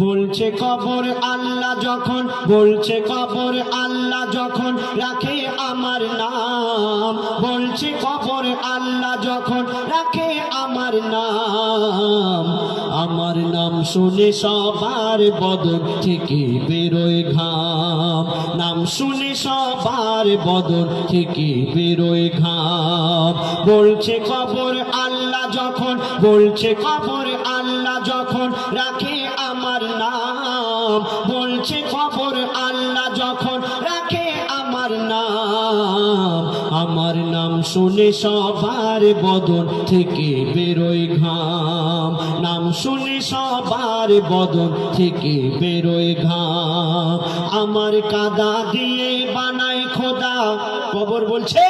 বলছে কবর আল্লাহ যখন, বলছে কবর আল্লাহ যখন রাখে আমার নাম, বলছে কবর আল্লাহ যখন রাখে আমার নাম, আমার নাম শুনে সবার বদন থেকে বেরোয় ঘাম, নাম শুনে সবার বদন থেকে বেরোয় ঘাম। বলছে কবর আল্লাহ যখন, বলছে কবর আল্লাহ যখন রাখে আমার নাম, বলছে কবর আল্লাহ যখন রাখে আমার নাম, আমার নাম শুনে সবার বদন থেকে বেরোয় ঘাম, নাম শুনে সবার বদন থেকে বেরোয় ঘাম। আমার কাদা দিয়ে বানায় খোদা, কবর বলছে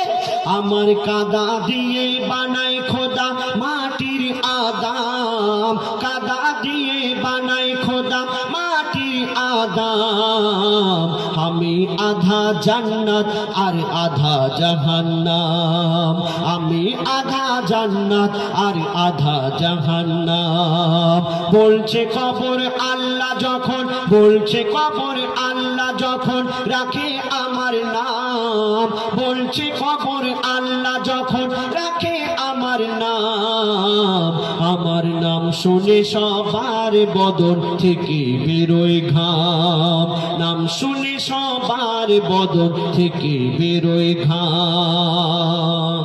আমার কাদা দিয়ে বানায় খোদা মাটির আদাম, কাদা দিয়ে বানায় খোদা মাটির আদাম, আমি আধা জান্নাত আর আধা জাহান্নাম, আমি আধা জান্নাত আর আধা জাহান্নাম। বলছে কবর আল্লাহ যখন, বলছে কবর আল্লাহ যখন রাখে আমার নাম, বলছে কবর আল্লাহ যখন রাখে আমার নাম, আমার নাম শুনে সবার বদন থেকে বেরোয় ঘাম, নাম শুনে সবার বদন থেকে বেরোয় ঘাম।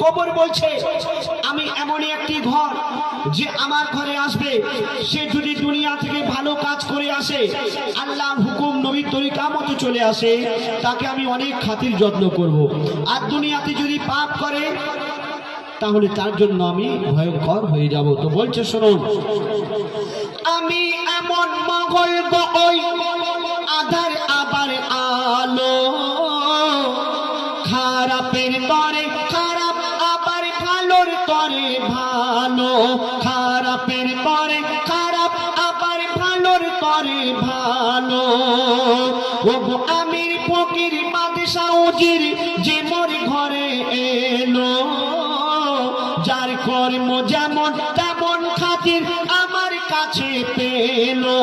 কবর বলছে আমি এমনই একটি ঘর, যে আমার ঘরে আসবে সে যদি দুনিয়া থেকে ভালো কাজ করে আসে, আল্লাহর হুকুম নবীর তরিকা মতো চলে আসে, তাকে আমি অনেক খাতির যত্ন করব। আর দুনিয়াতে যদি পাপ করে তাহলে তার জন্য আমি ভয়ঙ্কর হয়ে যাব। তো বলছে শুনুন, আমি এমন মঙ্গল ওই আধার আবার আলো, খারাপের তরে খারাপ আবার ভালোর তরে ভালো, খারাপের তরে খারাপ আবার ভালোর তরে ভালো, ওগো আমির ফকির বাদশা উজির যে মোর ঘরে এলো, যার কর্ম যেমন তেমন খাতির আমার কাছে পেলো,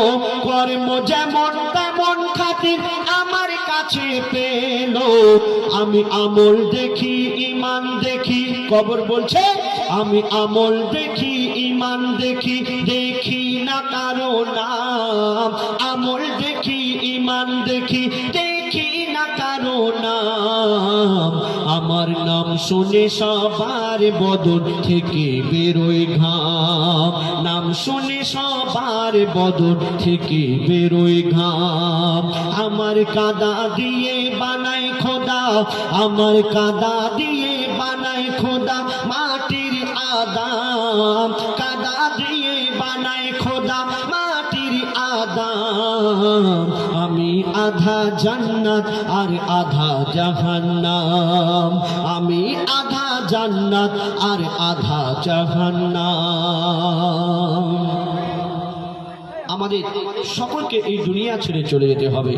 কর্ম যেমন তেমন খাতির আমার কাছে পেলো, আমি আমল দেখি ইমান দেখি, কবর বলছে আমি আমল দেখি ইমান দেখি, দেখি না কারো নাম, আমল দেখি ইমান দেখি, দেখি না কারো নাম, আমার নাম শুনে সবার বদন থেকে বেরোয় ঘাম, নাম শুনে সবার বদন থেকে বেরোয় ঘাম। আমার কাদা দিয়ে বানায় খোদা, আমার কাদা দিয়ে বানায় খোদা মাটির আদাম, কাদা দিয়ে বানায় খোদা মাটির আদাম, আমি আধা জান্নাত আর আধা জাহান্নাম, আমি আধা জান্নাত আর আধা জাহান্নাম। আমাদের সকলকে এই দুনিয়া ছেড়ে চলে যেতে হবে,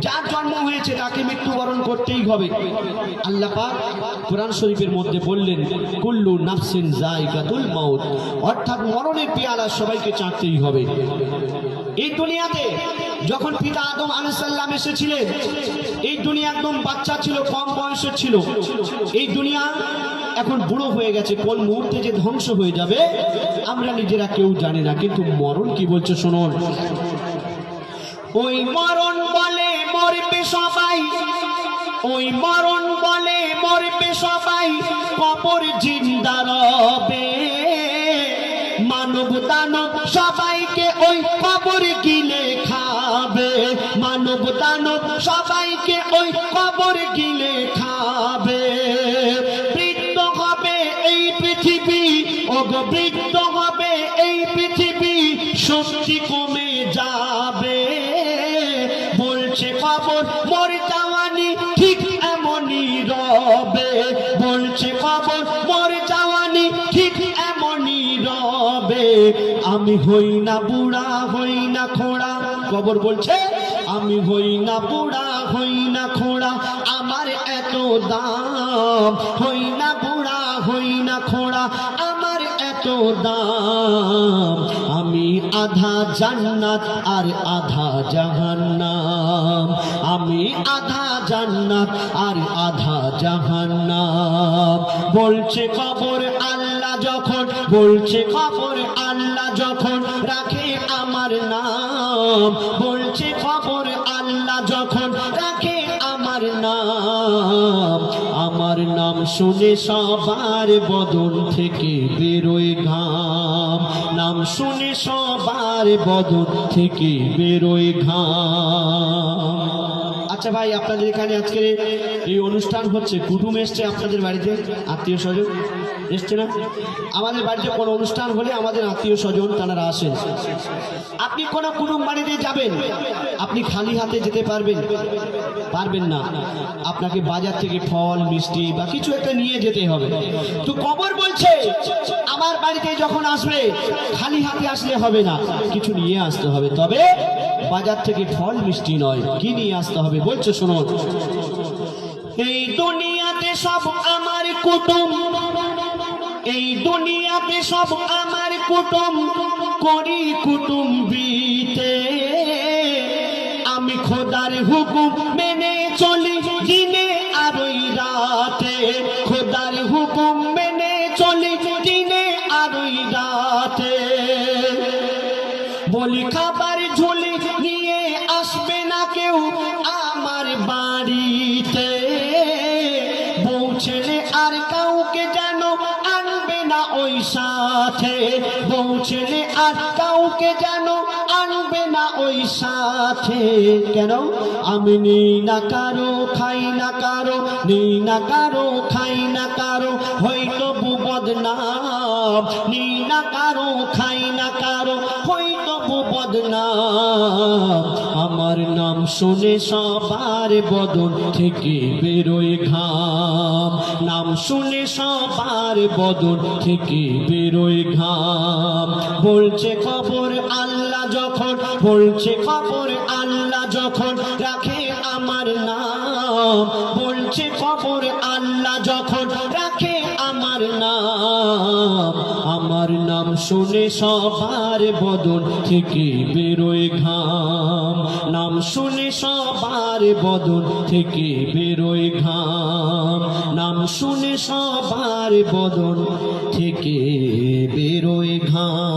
যার জন্ম হয়েছে তাকে মৃত্যুবরণ করতেই হবে। আল্লাহ পাক কোরআন শরীফের মধ্যে বললেন কুল্লু নাফসিন যায়কাতুল মাউত, অর্থাৎ মরণের পেয়ালা সবাইকে চাটতেই হবে। এই দুনিয়াতে যখন পিতা আদম আলাইহিস সালাম এসেছিলেন, এই দুনিয়া একদম বাচ্চা ছিল, কম বয়সের ছিল। এই দুনিয়া এখন বুড়ো হয়ে গেছে, কোন মুহূর্তে যে ধ্বংস হয়ে যাবে আমরা নিজেরা কেউ জানি না। কিন্তু মরণ কি বলছে শুনুন, ওই মরণ বলে মরবে সবাই, ওই মরণ বলে মরবে সবাই, কবর জিন্দা রবে, মানব দানব সবাইকে ওই কবর গিলে খাবে, মানব দানব সবাইকে ওই কবর গিলে খাবে। বৃদ্ধ হবে এই পৃথিবী, ওগো বৃদ্ধ হবে এই পৃথিবী, শক্তি কমে যাবে। বলছে কবর মোর জাওয়ানি ঠিক এমনই রবে, বলছে কবর মোর জাওয়ানি ঠিক এমনই রবে, আমি হই না বুড়া হই না খোড়া, কবর বলছে আমি হই না বুড়া হই না খোড়া, আমার এত দাম, হই না বুড়া হই না খোড়া, আমার এত দাম, আমি আধা জান্নাত আর আধা জাহান্নাম, আমি আধা জান্নাত আর আধা জাহান্নাম। বলছে খবর আল্লাহ যখন, বলছে খবর আল্লাহ যখন রাখে আমার নাম, বলছে খবর আল্লাহ যখন রাখে আমার নাম, আমার নাম শুনে সবার বদন থেকে বেরোয় ঘাম, নাম শুনে সবার বদন থেকে বেরোয় ঘাম। আচ্ছা ভাই, আপনাদের এখানে আজকে এই অনুষ্ঠান হচ্ছে, কুটুম এসছে আপনাদের বাড়িতে, আত্মীয় স্বজন এসছে না? আমাদের বাড়িতে কোনো অনুষ্ঠান হলে আমাদের আত্মীয় স্বজন তারা আসেন। আপনি কোনো কুটুম বাড়িতে যাবেন, আপনি খালি হাতে যেতে পারবেন? পারবেন না। আপনাকে বাজার থেকে ফল মিষ্টি বা কিছু একটা নিয়ে যেতে হবে। তো কবর বলছে আমার বাড়িতে যখন আসবে খালি হাতে আসলে হবে না, কিছু নিয়ে আসতে হবে। তবে বাজার থেকে ফল মিষ্টি নয়, কি নিয়ে আসতে হবে বলছে শুনুন। এই দুনিয়াতে সব আমার কুটুম, এই দুনিয়াতে সব আমার কুটুম, করি কুটুম্বিতে আমি খোদার হুকুম মেনে চলি দিনে আর ওই রাতে, খোদার হুকুম মেনে চলি দিনে আর ওই রাতে। বলি খাবার ঝুলি নিয়ে আসবে না কেউ আমার বাড়িতে, বউ ছেলে আর কাউকে যেন আনবে না ওই সাথে, বউ ছেলে আর কাউকে যেন আনবে না ওই সাথে। কেন? আমি নেই না কারো, খাই না কারো, নেই না কারো, খাই না কারো, হয়তো বদনাম, নেই না কারো, খাই না কারো, হয়তো বদনাম। আমার নাম শুনে সবার বদন থেকে বেরোয় ঘাম, নাম শুনে সবার বদন থেকে বেরোয় ঘাম। বলছে খবর আল্লাহ যখন, বলছে খবর আল্লাহ যখন রাখে আমার নাম, বলছে খবর আল্লাহ যখন রাখে আমার নাম, আমার নাম শুনে সবার বদন থেকে বেরোয় ঘাম, নাম শুনে সবার বদন থেকে বেরোয় ঘাম, নাম শুনে সবার বদন থেকে বেরোয় ঘাম।